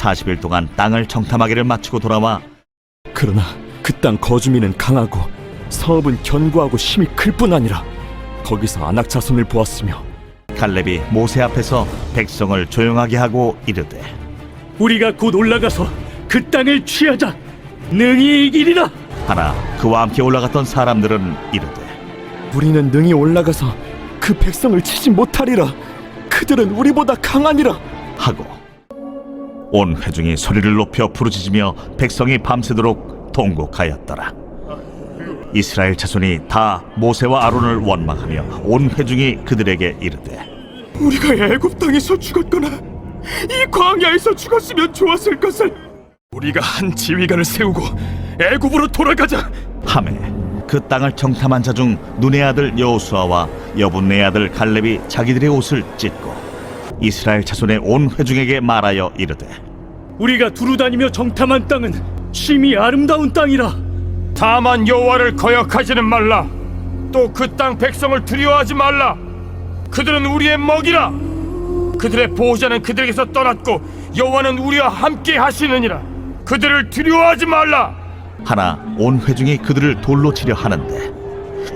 40일 동안 땅을 정탐하기를 마치고 돌아와 그러나 그 땅 거주민은 강하고 성읍은 견고하고 힘이 클 뿐 아니라 거기서 아낙 자손을 보았으며 갈렙이 모세 앞에서 백성을 조용하게 하고 이르되 우리가 곧 올라가서 그 땅을 취하자. 능히 이기리라. 하나 그와 함께 올라갔던 사람들은 이르되 우리는 능히 올라가서 그 백성을 치지 못하리라. 그들은 우리보다 강하니라 하고 온 회중이 소리를 높여 부르짖으며 백성이 밤새도록 통곡하였더라. 이스라엘 자손이 다 모세와 아론을 원망하며 온 회중이 그들에게 이르되 우리가 애굽 땅에서 죽었거나 이 광야에서 죽었으면 좋았을 것을 우리가 한 지휘관을 세우고 애굽으로 돌아가자 하매 그 땅을 정탐한 자 중 눈의 아들 여호수아와 여분네 아들 갈렙이 자기들의 옷을 찢고 이스라엘 자손의 온 회중에게 말하여 이르되 우리가 두루다니며 정탐한 땅은 심히 아름다운 땅이라. 다만 여호와를 거역하지는 말라. 또 그 땅 백성을 두려워하지 말라. 그들은 우리의 먹이라. 그들의 보호자는 그들에게서 떠났고 여호와는 우리와 함께 하시느니라. 그들을 두려워하지 말라. 하나 온 회중이 그들을 돌로 치려 하는데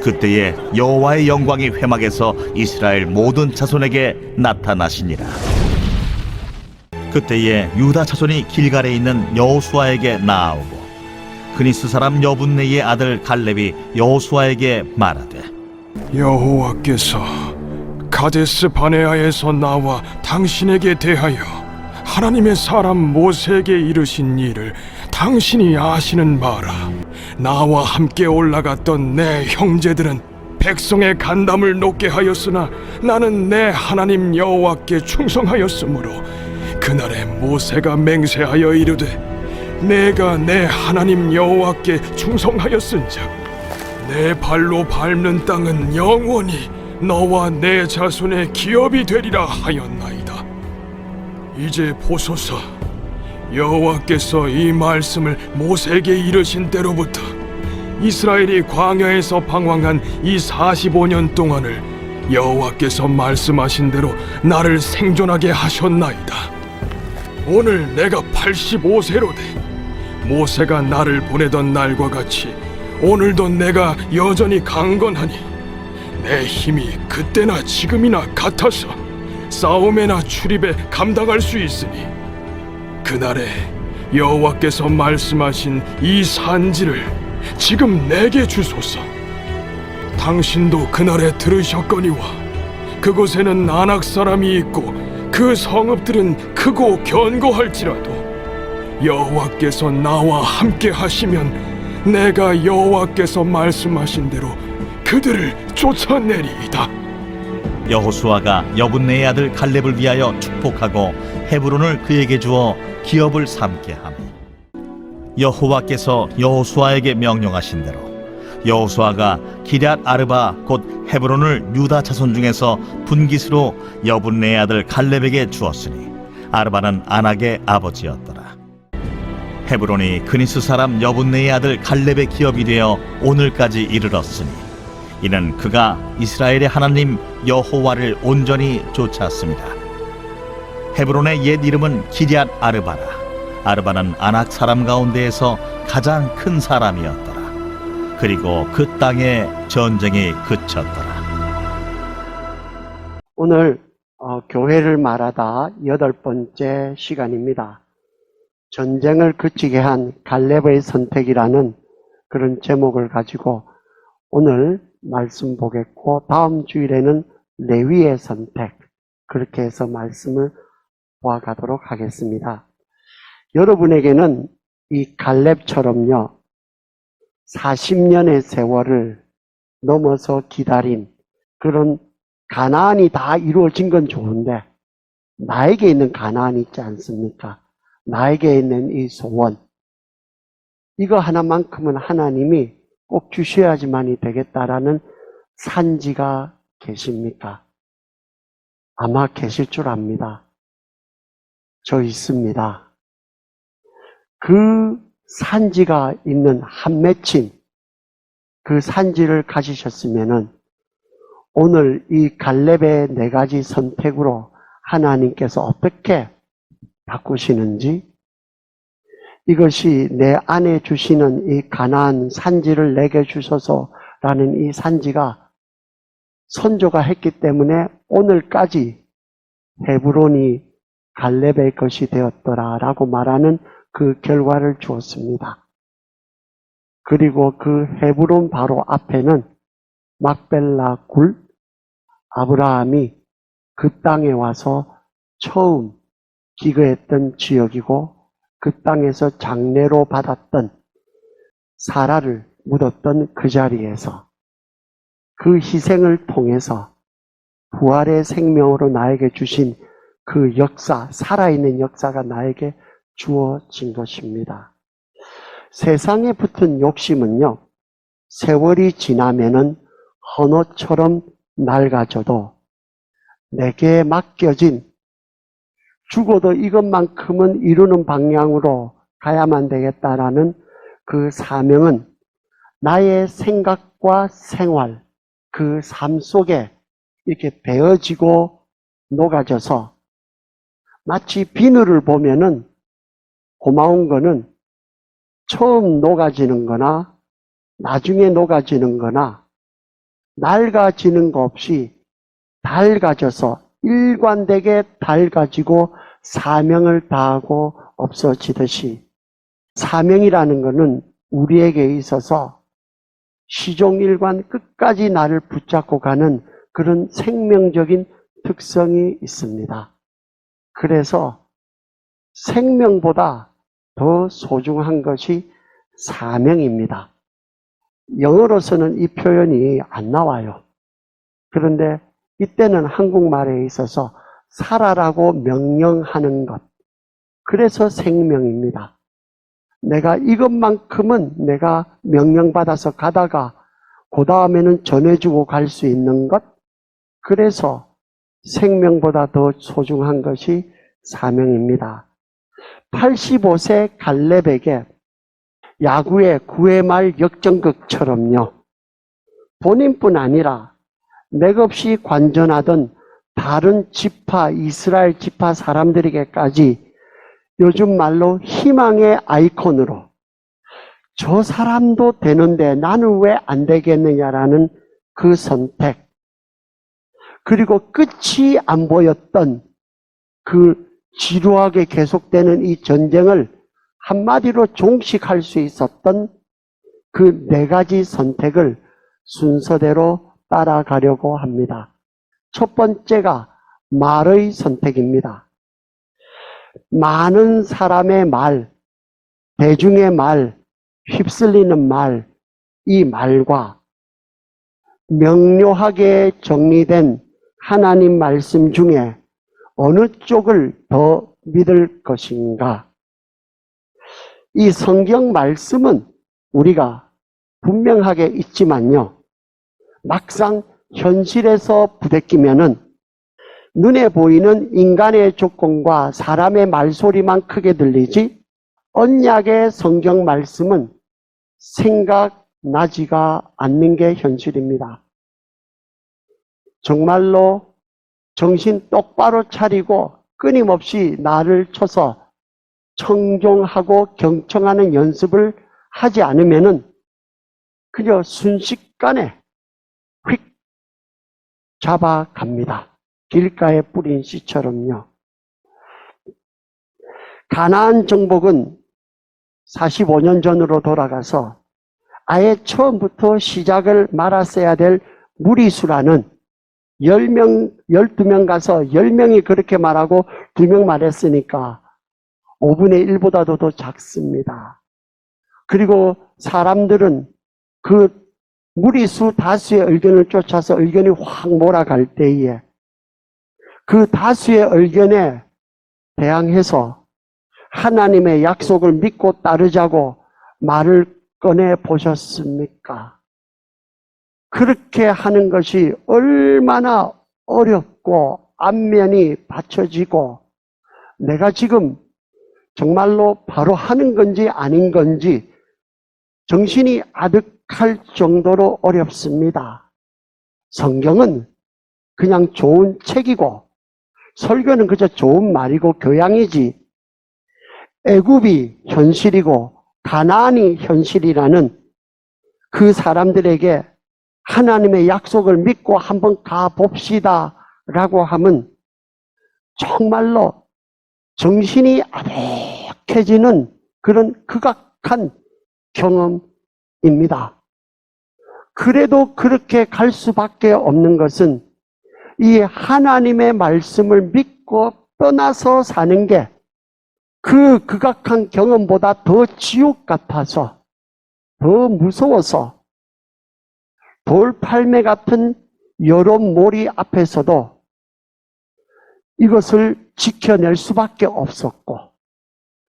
그때에 여호와의 영광이 회막에서 이스라엘 모든 자손에게 나타나시니라. 그때에 유다 자손이 길갈에 있는 여호수아에게 나아오고 그니스 사람 여분네의 아들 갈렙이 여호수아에게 말하되 여호와께서 가데스 바네아에서 나와 당신에게 대하여 하나님의 사람 모세에게 이르신 일을 당신이 아시는 바라. 나와 함께 올라갔던 내 형제들은 백성의 간담을 높게 하였으나 나는 내 하나님 여호와께 충성하였으므로 그날에 모세가 맹세하여 이르되 내가 내 하나님 여호와께 충성하였은즉 내 발로 밟는 땅은 영원히 너와 내 자손의 기업이 되리라 하였나이다. 이제 보소서, 여호와께서 이 말씀을 모세에게 이르신 때로부터 이스라엘이 광야에서 방황한 이 45년 동안을 여호와께서 말씀하신 대로 나를 생존하게 하셨나이다. 오늘 내가 85세로 돼 모세가 나를 보내던 날과 같이 오늘도 내가 여전히 강건하니 내 힘이 그때나 지금이나 같아서 싸움에나 출입에 감당할 수 있으니 그날에 여호와께서 말씀하신 이 산지를 지금 내게 주소서. 당신도 그날에 들으셨거니와 그곳에는 아낙 사람이 있고 그 성읍들은 크고 견고할지라도 여호와께서 나와 함께 하시면 내가 여호와께서 말씀하신 대로 그들을 쫓아내리이다. 여호수아가 여분네의 아들 갈렙을 위하여 축복하고 헤브론을 그에게 주어 기업을 삼게 하며 여호와께서 여호수아에게 명령하신 대로 여호수아가 기럇 아르바 곧 헤브론을 유다 자손 중에서 분깃으로 여분네의 아들 갈렙에게 주었으니 아르바는 아낙의 아버지였더라. 헤브론이 그니스 사람 여분네의 아들 갈렙의 기업이 되어 오늘까지 이르렀으니 이는 그가 이스라엘의 하나님 여호와를 온전히 쫓았습니다. 헤브론의 옛 이름은 기럇 아르바라. 아르바는 아낙 사람 가운데에서 가장 큰 사람이었더라. 그리고 그 땅에 전쟁이 그쳤더라. 오늘 교회를 말하다 8번째 시간입니다. 전쟁을 그치게 한 갈렙의 선택이라는 그런 제목을 가지고 오늘 말씀 보겠고 다음 주일에는 레위의 선택, 그렇게 해서 말씀을 보아가도록 하겠습니다. 여러분에게는 이 갈렙처럼요 40년의 세월을 넘어서 기다린 그런 가나안이 다 이루어진 건 좋은데 나에게 있는 가나안이 있지 않습니까? 나에게 있는 이 소원, 이거 하나만큼은 하나님이 꼭 주셔야지만이 되겠다라는 산지가 계십니까? 아마 계실 줄 압니다. 저 있습니다. 그 산지가 있는 한 맺힌 그 산지를 가지셨으면은 오늘 이 갈렙의 4가지 선택으로 하나님께서 어떻게 바꾸시는지 이것이 내 안에 주시는 이 가나안 산지를 내게 주소서라는 이 산지가 선조가 했기 때문에 오늘까지 헤브론이 갈렙의 것이 되었더라라고 말하는 그 결과를 주었습니다. 그리고 그 헤브론 바로 앞에는 막벨라 굴, 아브라함이 그 땅에 와서 처음 기거했던 지역이고 그 땅에서 장례로 받았던 사라를 묻었던 그 자리에서 그 희생을 통해서 부활의 생명으로 나에게 주신 그 역사, 살아있는 역사가 나에게 주어진 것입니다. 세상에 붙은 욕심은요, 세월이 지나면은 헌옷처럼 낡아져도 내게 맡겨진 죽어도 이것만큼은 이루는 방향으로 가야만 되겠다라는 그 사명은 나의 생각과 생활, 그 삶 속에 이렇게 베어지고 녹아져서 마치 비늘을 보면은 고마운 거는 처음 녹아지는 거나 나중에 녹아지는 거나 낡아지는 거 없이 닳아져서 일관되게 닳아지고 사명을 다하고 없어지듯이 사명이라는 것은 우리에게 있어서 시종일관 끝까지 나를 붙잡고 가는 그런 생명적인 특성이 있습니다. 그래서 생명보다 더 소중한 것이 사명입니다. 영어로서는 이 표현이 안 나와요. 그런데 이때는 한국말에 있어서 살아라고 명령하는 것. 그래서 생명입니다. 내가 이것만큼은 내가 명령받아서 가다가 그 다음에는 전해주고 갈 수 있는 것. 그래서 생명보다 더 소중한 것이 사명입니다. 85세 갈렙에게 야구의 9회 말 역전극처럼요. 본인뿐 아니라 맥없이 관전하던 다른 지파, 이스라엘 지파 사람들에게까지 요즘 말로 희망의 아이콘으로 저 사람도 되는데 나는 왜 안 되겠느냐라는 그 선택, 그리고 끝이 안 보였던 그 지루하게 계속되는 이 전쟁을 한마디로 종식할 수 있었던 그 4가지 선택을 순서대로 따라가려고 합니다. 첫 번째가 말의 선택입니다. 많은 사람의 말, 대중의 말, 휩쓸리는 말, 이 말과 명료하게 정리된 하나님 말씀 중에 어느 쪽을 더 믿을 것인가? 이 성경 말씀은 우리가 분명하게 있지만요, 막상 현실에서 부대끼면은 눈에 보이는 인간의 조건과 사람의 말소리만 크게 들리지 언약의 성경 말씀은 생각나지가 않는 게 현실입니다. 정말로 정신 똑바로 차리고 끊임없이 나를 쳐서 청종하고 경청하는 연습을 하지 않으면은 그저 순식간에 휙 잡아갑니다. 길가에 뿌린 씨처럼요. 가나안 정복은 45년 전으로 돌아가서 아예 처음부터 시작을 말았어야 될 무리수라는 10명, 12명 가서 10명이 그렇게 말하고 2명 말했으니까 5분의 1보다도 더 작습니다. 그리고 사람들은 그 무리수 다수의 의견을 쫓아서 의견이 확 몰아갈 때에 그 다수의 의견에 대항해서 하나님의 약속을 믿고 따르자고 말을 꺼내 보셨습니까? 그렇게 하는 것이 얼마나 어렵고 안면이 받쳐지고 내가 지금 정말로 바로 하는 건지 아닌 건지 정신이 아득할 정도로 어렵습니다. 성경은 그냥 좋은 책이고 설교는 그저 좋은 말이고 교양이지 애굽이 현실이고 가나안이 현실이라는 그 사람들에게 하나님의 약속을 믿고 한번 가봅시다 라고 하면 정말로 정신이 아득해지는 그런 극악한 경험입니다. 그래도 그렇게 갈 수밖에 없는 것은 이 하나님의 말씀을 믿고 떠나서 사는 게 그 극악한 경험보다 더 지옥 같아서, 더 무서워서 돌팔매 같은 여론몰이 앞에서도 이것을 지켜낼 수밖에 없었고,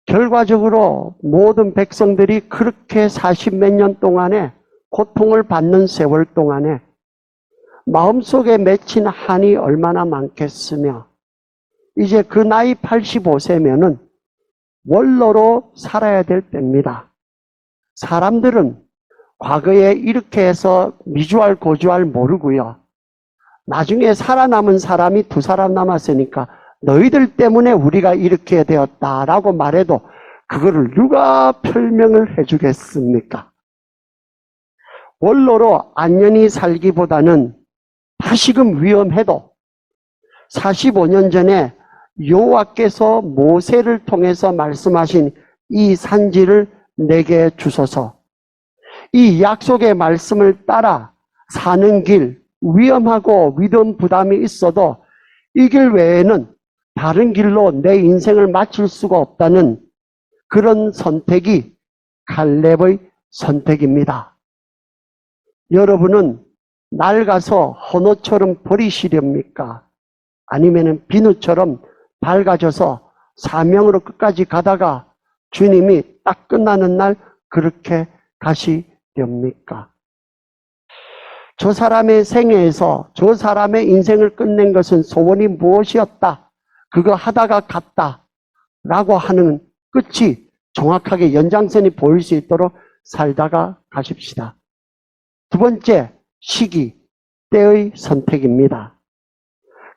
결과적으로 모든 백성들이 그렇게 40몇 년 동안에 고통을 받는 세월 동안에 마음속에 맺힌 한이 얼마나 많겠으며, 이제 그 나이 85세면은 원로로 살아야 될 때입니다. 사람들은 과거에 이렇게 해서 미주알 고주알 모르고요. 나중에 살아남은 사람이 2사람 남았으니까 너희들 때문에 우리가 이렇게 되었다라고 말해도 그거를 누가 설명을 해주겠습니까? 원로로 안연히 살기보다는 다시금 위험해도 45년 전에 여호와께서 모세를 통해서 말씀하신 이 산지를 내게 주소서. 이 약속의 말씀을 따라 사는 길, 위험하고 위험 부담이 있어도 이 길 외에는 다른 길로 내 인생을 마칠 수가 없다는 그런 선택이 갈렙의 선택입니다. 여러분은 낡아서 헌옷처럼 버리시렵니까? 아니면 비누처럼 밝아져서 사명으로 끝까지 가다가 주님이 딱 끝나는 날 그렇게 가시렵니까? 저 사람의 생애에서 저 사람의 인생을 끝낸 것은 소원이 무엇이었다, 그거 하다가 갔다 라고 하는 끝이 정확하게 연장선이 보일 수 있도록 살다가 가십시다. 두 번째, 시기, 때의 선택입니다.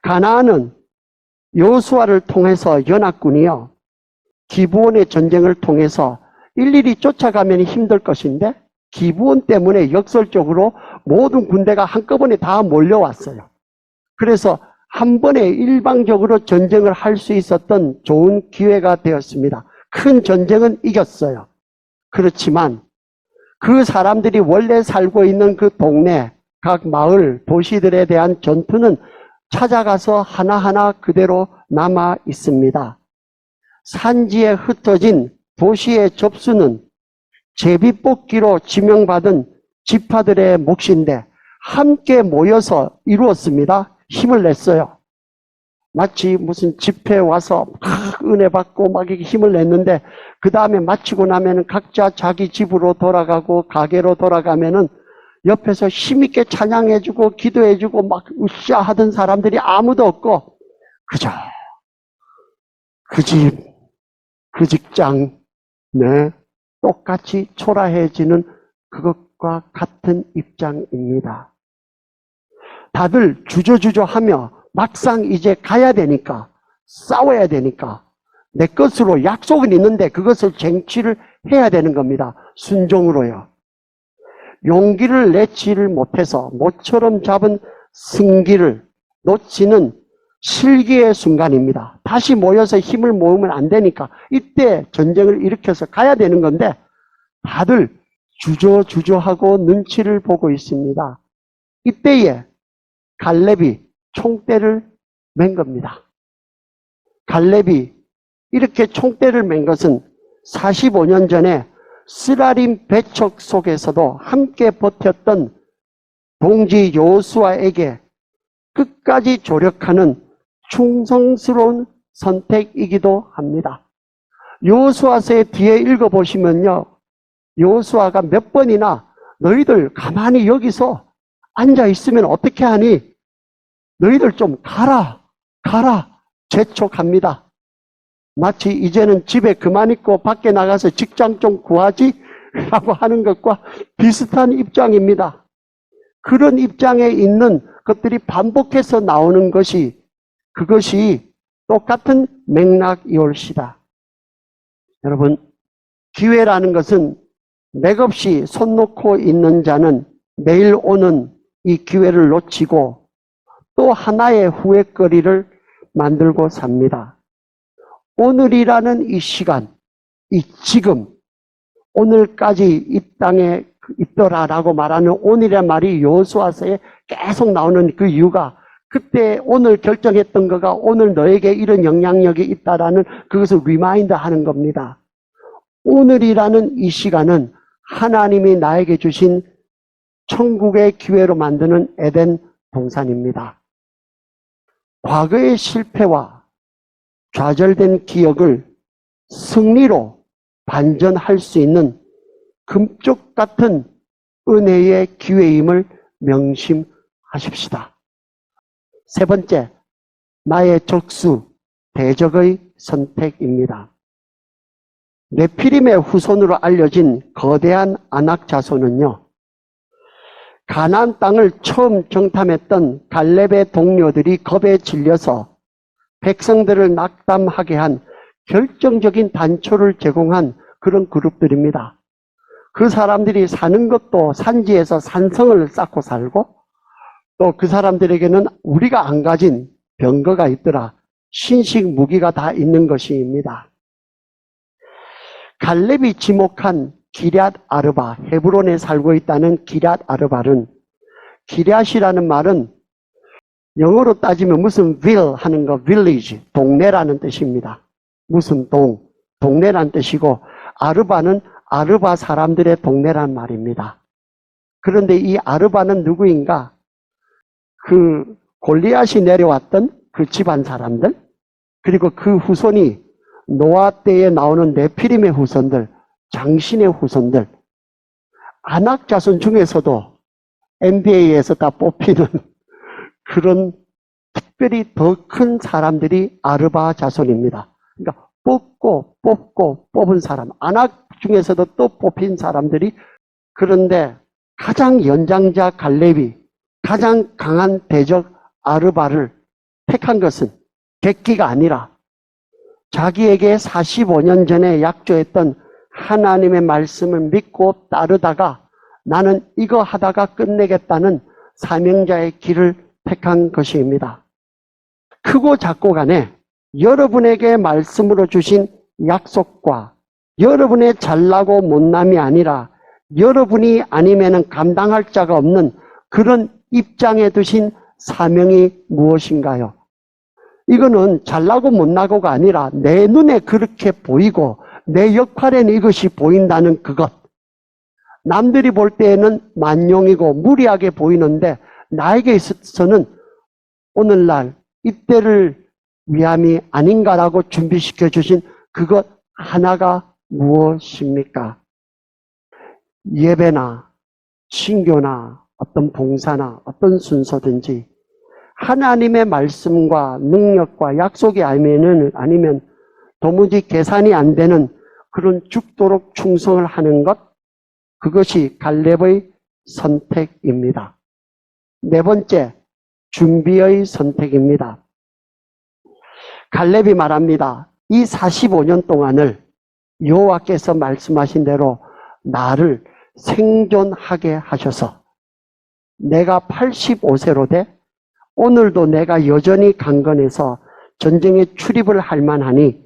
가나안은 여호수아를 통해서 연합군이요, 기브온의 전쟁을 통해서 일일이 쫓아가면 힘들 것인데 기브온 때문에 역설적으로 모든 군대가 한꺼번에 다 몰려왔어요. 그래서 한 번에 일방적으로 전쟁을 할 수 있었던 좋은 기회가 되었습니다. 큰 전쟁은 이겼어요. 그렇지만 그 사람들이 원래 살고 있는 그 동네, 각 마을, 도시들에 대한 전투는 찾아가서 하나하나 그대로 남아 있습니다. 산지에 흩어진 도시의 접수는 제비뽑기로 지명받은 지파들의 몫인데 함께 모여서 이루었습니다. 힘을 냈어요. 마치 무슨 집회 와서 막 은혜 받고 막 힘을 냈는데 그 다음에 마치고 나면 각자 자기 집으로 돌아가고 가게로 돌아가면은 옆에서 힘있게 찬양해주고 기도해주고 막 으쌰 하던 사람들이 아무도 없고 그저 그 집, 그 직장, 네, 똑같이 초라해지는 그것과 같은 입장입니다. 다들 주저주저하며 막상 이제 가야 되니까, 싸워야 되니까 내 것으로 약속은 있는데 그것을 쟁취를 해야 되는 겁니다. 순종으로요. 용기를 내지를 못해서 모처럼 잡은 승기를 놓치는 실기의 순간입니다. 다시 모여서 힘을 모으면 안 되니까 이때 전쟁을 일으켜서 가야 되는 건데 다들 주저주저하고 눈치를 보고 있습니다. 이때에 갈렙이 총대를 맨 겁니다. 갈렙이 이렇게 총대를 맨 것은 45년 전에 스라림 배척 속에서도 함께 버텼던 동지 여호수아에게 끝까지 조력하는 충성스러운 선택이기도 합니다. 여호수아서의 뒤에 읽어보시면요, 여호수아가 몇 번이나 너희들 가만히 여기서 앉아 있으면 어떻게 하니? 너희들 좀 가라 재촉합니다. 마치 이제는 집에 그만 있고 밖에 나가서 직장 좀 구하지 라고 하는 것과 비슷한 입장입니다. 그런 입장에 있는 것들이 반복해서 나오는 것이, 그것이 똑같은 맥락이올시다. 여러분, 기회라는 것은 맥없이 손 놓고 있는 자는 내일 오는 이 기회를 놓치고 또 하나의 후회거리를 만들고 삽니다. 오늘이라는 이 시간, 이 지금, 오늘까지 이 땅에 있더라라고 말하는 오늘의 말이 여호수아서에 계속 나오는 그 이유가 그때 오늘 결정했던 거가 오늘 너에게 이런 영향력이 있다라는 그것을 리마인드 하는 겁니다. 오늘이라는 이 시간은 하나님이 나에게 주신 천국의 기회로 만드는 에덴 동산입니다. 과거의 실패와 좌절된 기억을 승리로 반전할 수 있는 금쪽 같은 은혜의 기회임을 명심하십시다. 세 번째, 나의 적수, 대적의 선택입니다. 네피림의 후손으로 알려진 거대한 아낙 자손은요, 가나안 땅을 처음 정탐했던 갈렙의 동료들이 겁에 질려서 백성들을 낙담하게 한 결정적인 단초를 제공한 그런 그룹들입니다. 그 사람들이 사는 것도 산지에서 산성을 쌓고 살고 또 그 사람들에게는 우리가 안 가진 병거가 있더라. 신식 무기가 다 있는 것입니다. 갈렙이 지목한 기럇 아르바, 헤브론에 살고 있다는 기럇 아르바는, 기럇이라는 말은 영어로 따지면 무슨 ville 하는 거, village, 동네라는 뜻입니다. 무슨 동네라는 뜻이고, 아르바는 아르바 사람들의 동네란 말입니다. 그런데 이 아르바는 누구인가? 그 골리앗이 내려왔던 그 집안 사람들, 그리고 그 후손이 노아 때에 나오는 네피림의 후손들, 장신의 후손들, 아낙 자손 중에서도 NBA에서 다 뽑히는 그런 특별히 더 큰 사람들이 아르바 자손입니다. 그러니까 뽑고 뽑은 사람, 아낙 중에서도 또 뽑힌 사람들이, 그런데 가장 연장자 갈렙이 가장 강한 대적 아르바를 택한 것은 객기가 아니라 자기에게 45년 전에 약조했던 하나님의 말씀을 믿고 따르다가 나는 이거 하다가 끝내겠다는 사명자의 길을 택한 것입니다. 크고 작고 간에 여러분에게 말씀으로 주신 약속과 여러분의 잘나고 못남이 아니라 여러분이 아니면은 감당할 자가 없는 그런 입장에 두신 사명이 무엇인가요? 이거는 잘나고 못나고가 아니라 내 눈에 그렇게 보이고 내 역할에는 이것이 보인다는 그것. 남들이 볼 때에는 만용이고 무리하게 보이는데 나에게 있어서는 오늘날 이때를 위함이 아닌가라고 준비시켜 주신 그것 하나가 무엇입니까? 예배나 신교나 어떤 봉사나 어떤 순서든지 하나님의 말씀과 능력과 약속이 아니면 도무지 계산이 안 되는 그런 죽도록 충성을 하는 것, 그것이 갈렙의 선택입니다. 네 번째, 준비의 선택입니다. 갈렙이 말합니다. 이 45년 동안을 여호와께서 말씀하신 대로 나를 생존하게 하셔서 내가 85세로 돼 오늘도 내가 여전히 강건해서 전쟁에 출입을 할 만하니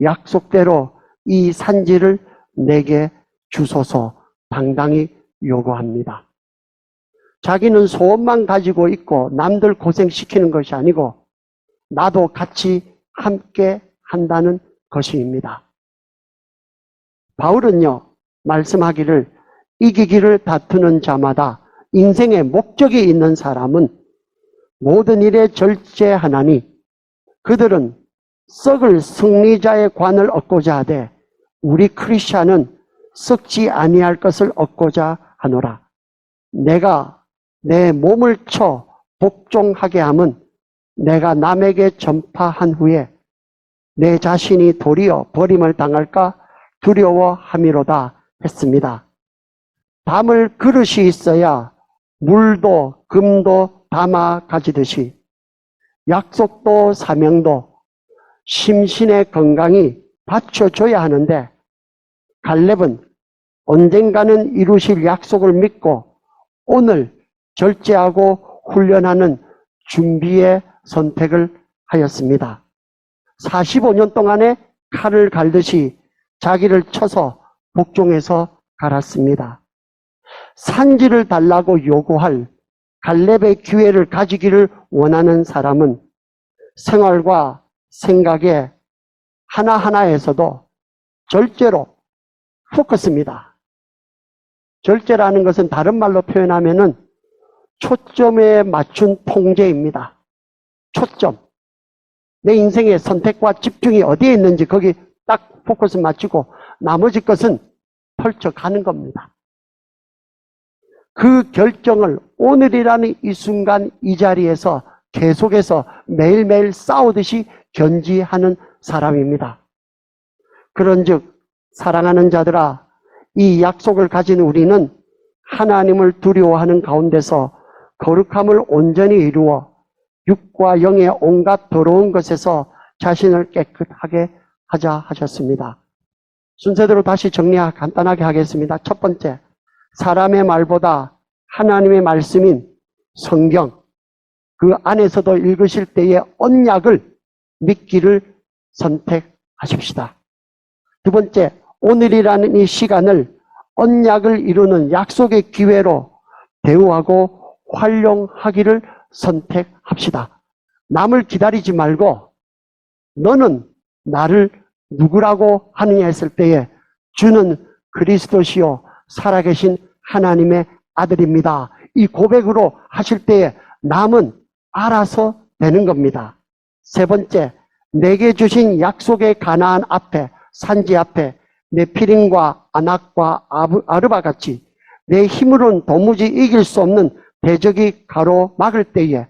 약속대로 이 산지를 내게 주소서 당당히 요구합니다. 자기는 소원만 가지고 있고 남들 고생시키는 것이 아니고 나도 같이 함께 한다는 것입니다. 바울은요, 말씀하기를 이기기를 다투는 자마다 인생의 목적이 있는 사람은 모든 일에 절제하나니 그들은 썩을 승리자의 관을 얻고자 하되 우리 크리스찬은 썩지 아니할 것을 얻고자 하노라. 내가 내 몸을 쳐 복종하게 함은 내가 남에게 전파한 후에 내 자신이 도리어 버림을 당할까 두려워함이로다 했습니다. 담을 그릇이 있어야 물도 금도 담아 가지듯이 약속도 사명도 심신의 건강이 받쳐줘야 하는데 갈렙은 언젠가는 이루실 약속을 믿고 오늘 절제하고 훈련하는 준비의 선택을 하였습니다. 45년 동안에 칼을 갈듯이 자기를 쳐서 복종해서 갈았습니다. 산지를 달라고 요구할 갈렙의 기회를 가지기를 원하는 사람은 생활과 생각의 하나하나에서도 절제로 포커스입니다. 절제라는 것은 다른 말로 표현하면은 초점에 맞춘 통제입니다. 초점. 내 인생의 선택과 집중이 어디에 있는지 거기 딱 포커스 맞추고 나머지 것은 펼쳐가는 겁니다. 그 결정을 오늘이라는 이 순간 이 자리에서 계속해서 매일매일 싸우듯이 견지하는 사람입니다. 그런즉 사랑하는 자들아, 이 약속을 가진 우리는 하나님을 두려워하는 가운데서 거룩함을 온전히 이루어 육과 영의 온갖 더러운 것에서 자신을 깨끗하게 하자 하셨습니다. 순서대로 다시 간단하게 하겠습니다. 첫 번째, 사람의 말보다 하나님의 말씀인 성경, 그 안에서도 읽으실 때의 언약을 믿기를 선택하십시다. 두 번째, 오늘이라는 이 시간을 언약을 이루는 약속의 기회로 대우하고 활용하기를 선택합시다. 남을 기다리지 말고 너는 나를 누구라고 하느냐 했을 때에 주는 그리스도시요 살아계신 하나님의 아들입니다. 이 고백으로 하실 때에 남은 알아서 되는 겁니다. 세 번째, 내게 주신 약속의 가나안 앞에, 산지 앞에 네피림과 아낙과 아르바 같이 내 힘으로는 도무지 이길 수 없는 대적이 가로막을 때에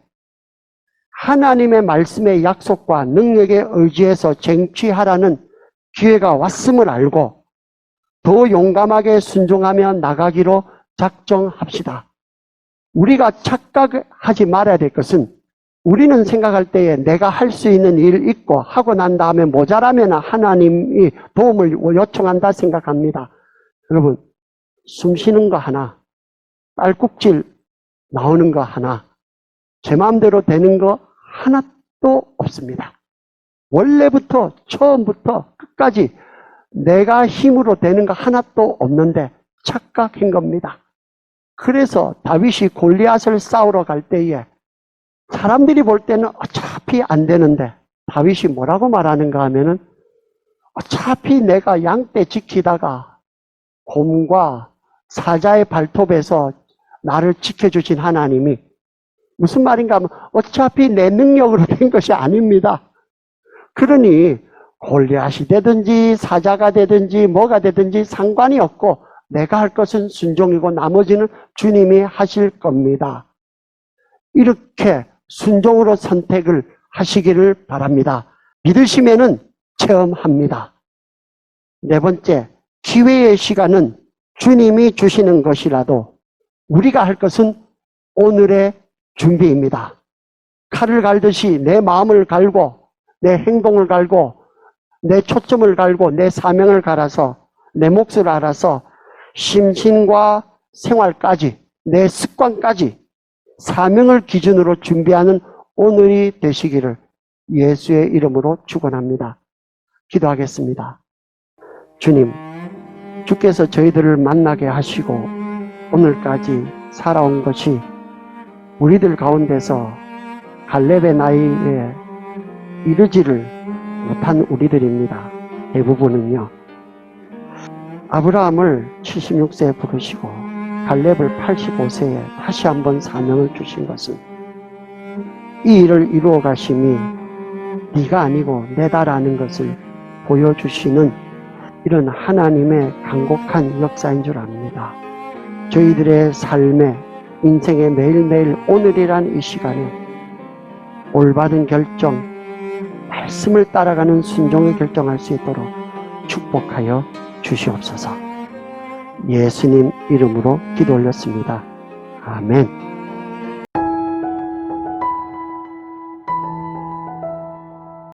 하나님의 말씀의 약속과 능력에 의지해서 쟁취하라는 기회가 왔음을 알고 더 용감하게 순종하며 나가기로 작정합시다. 우리가 착각하지 말아야 될 것은 우리는 생각할 때에 내가 할 수 있는 일 있고 하고 난 다음에 모자라면 하나님이 도움을 요청한다 생각합니다. 여러분, 숨 쉬는 거 하나, 딸꾹질 나오는 거 하나, 제 마음대로 되는 거 하나도 없습니다. 원래부터 처음부터 끝까지 내가 힘으로 되는 거 하나도 없는데 착각한 겁니다. 그래서 다윗이 골리앗을 싸우러 갈 때에 사람들이 볼 때는 어차피 안 되는데 다윗이 뭐라고 말하는가 하면은 어차피 내가 양떼 지키다가 곰과 사자의 발톱에서 나를 지켜주신 하나님이 무슨 말인가 하면 어차피 내 능력으로 된 것이 아닙니다. 그러니 골리앗이 되든지 사자가 되든지 뭐가 되든지 상관이 없고 내가 할 것은 순종이고 나머지는 주님이 하실 겁니다. 이렇게 순종으로 선택을 하시기를 바랍니다. 믿으시면은 체험합니다. 네 번째, 기회의 시간은 주님이 주시는 것이라도 우리가 할 것은 오늘의 준비입니다. 칼을 갈듯이 내 마음을 갈고 내 행동을 갈고 내 초점을 갈고 내 사명을 갈아서 내 몫을 알아서 심신과 생활까지 내 습관까지 사명을 기준으로 준비하는 오늘이 되시기를 예수의 이름으로 축원합니다. 기도하겠습니다. 주님, 주께서 저희들을 만나게 하시고 오늘까지 살아온 것이 우리들 가운데서 갈렙의 나이에 이르지를 못한 우리들입니다. 대부분은요. 아브라함을 76세에 부르시고 갈렙을 85세에 다시 한번 사명을 주신 것은 이 일을 이루어 가심이 네가 아니고 내다라는 것을 보여주시는 이런 하나님의 간곡한 역사인 줄 압니다. 저희들의 삶에 인생의 매일매일 오늘이란 이 시간에 올바른 결정, 말씀을 따라가는 순종의 결정할 수 있도록 축복하여 주시옵소서. 예수님 이름으로 기도 올렸습니다. 아멘.